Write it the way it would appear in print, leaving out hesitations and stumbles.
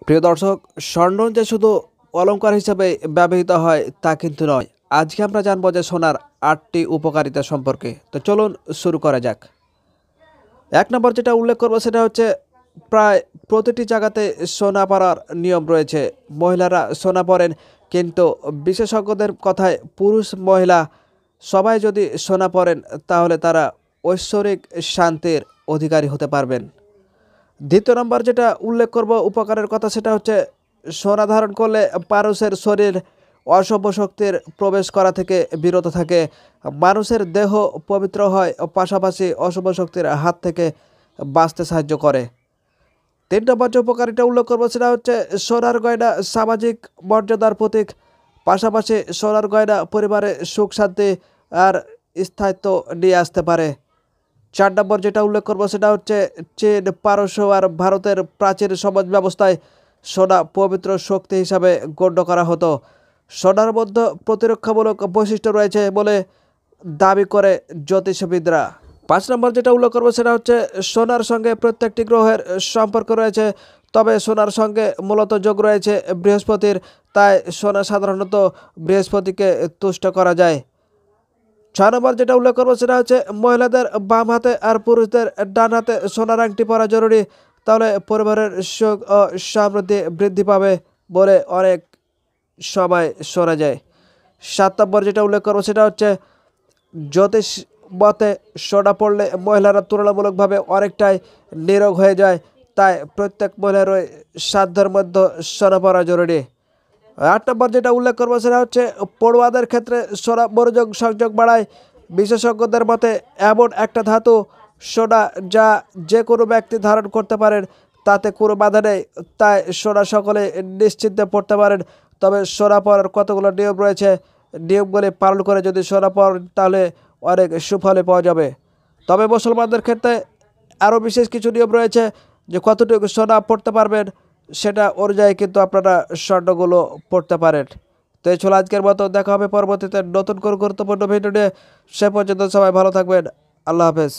প্রিয় দর্শক, স্বর্ণ যে শুধু অলংকার হিসেবে ব্যবহৃত হয় তা কিন্তু নয়। আজকে আমরা জানবো যে সোনার ৮টি উপকারিতা সম্পর্কে। তো চলুন শুরু করা যাক। ১ নম্বর যেটা উল্লেখ করবো সেটা হচ্ছে প্রায় প্রতিটি জায়গাতে সোনা পরার নিয়ম রয়েছে। মহিলারা সোনা পরেন, কিন্তু বিশেষজ্ঞদের কথায় পুরুষ মহিলা সবাই যদি সোনা পরেন তাহলে তারা ঐশ্বরিক শান্তির অধিকারী হতে পারবেন। ২য় নম্বর যেটা উল্লেখ করব উপকারের কথা সেটা হচ্ছে সোনা ধারণ করলে মানুষের শরীর অশুভ শক্তির প্রবেশ করা থেকে বিরত থাকে, মানুষের দেহ পবিত্র হয় ও পাশাপাশি অশুভ শক্তির হাত থেকে বাঁচতে সাহায্য করে। ৩ নম্বর যে উপকারিতা উল্লেখ করবো সেটা হচ্ছে সোনার গয়না সামাজিক মর্যাদার প্রতীক, পাশাপাশি সোনার গয়না পরিবারে সুখ শান্তি আর স্থায়িত্ব নিয়ে আসতে পারে। ৪ নম্বর যেটা উল্লেখ করবো সেটা হচ্ছে চীন, পারস্য আর ভারতের প্রাচীন সমাজ ব্যবস্থায় সোনা পবিত্র শক্তি হিসাবে গণ্য করা হতো। সোনার মধ্যে প্রতিরক্ষামূলক বৈশিষ্ট্য রয়েছে বলে দাবি করে জ্যোতিষবিদরা। ৫ নম্বর যেটা উল্লেখ করবো সেটা হচ্ছে সোনার সঙ্গে প্রত্যেকটি গ্রহের সম্পর্ক রয়েছে, তবে সোনার সঙ্গে মূলত যোগ রয়েছে বৃহস্পতির, তাই সোনা সাধারণত বৃহস্পতিকে তুষ্ট করা যায়। ৬ নম্বর যেটা উল্লেখ করবো সেটা হচ্ছে মহিলাদের বাম হাতে আর পুরুষদের ডান হাতে সোনার আংটি পরা জরুরি, তাহলে পরিবারের সুখ ও সমৃদ্ধি বৃদ্ধি পাবে বলে অনেক সময় শোনা যায়। ৭ নম্বর যেটা উল্লেখ করবো সেটা হচ্ছে জ্যোতিষ মতে সোনা পড়লে মহিলারা তুলনামূলকভাবে অনেকটাই নিরোগ হয়ে যায়, তাই প্রত্যেক মহিলারই সাধ্যের মধ্যে সোনা পরা জরুরি। ৮ নম্বর যেটা উল্লেখ করবো সেটা হচ্ছে পড়ুয়াদের ক্ষেত্রে সোনা মনোযোগ সংযোগ বাড়ায়। বিশেষজ্ঞদের মতে এমন একটা ধাতু সোনা যা যে কোনো ব্যক্তি ধারণ করতে পারেন, তাতে কোনো বাধা নেই, তাই সোনা সকলে নিশ্চিন্তে পড়তে পারেন। তবে সোনা পরার কতগুলো নিয়ম রয়েছে, নিয়মগুলি পালন করে যদি সোনা পরেন তাহলে অনেক সুফলে পাওয়া যাবে। তবে মুসলমানদের ক্ষেত্রে আরও বিশেষ কিছু নিয়ম রয়েছে, যে কতটুকু সোনা পড়তে পারবেন সেটা অনুযায়ী কিন্তু আপনারা স্বর্ণগুলো পড়তে পারেন। তো এই ছিল আজকের মতো, দেখা হবে পরবর্তীতে নতুন কোনো গুরুত্বপূর্ণ ভিডিও নিয়ে। সে পর্যন্ত সবাই ভালো থাকবেন। আল্লাহ হাফেজ।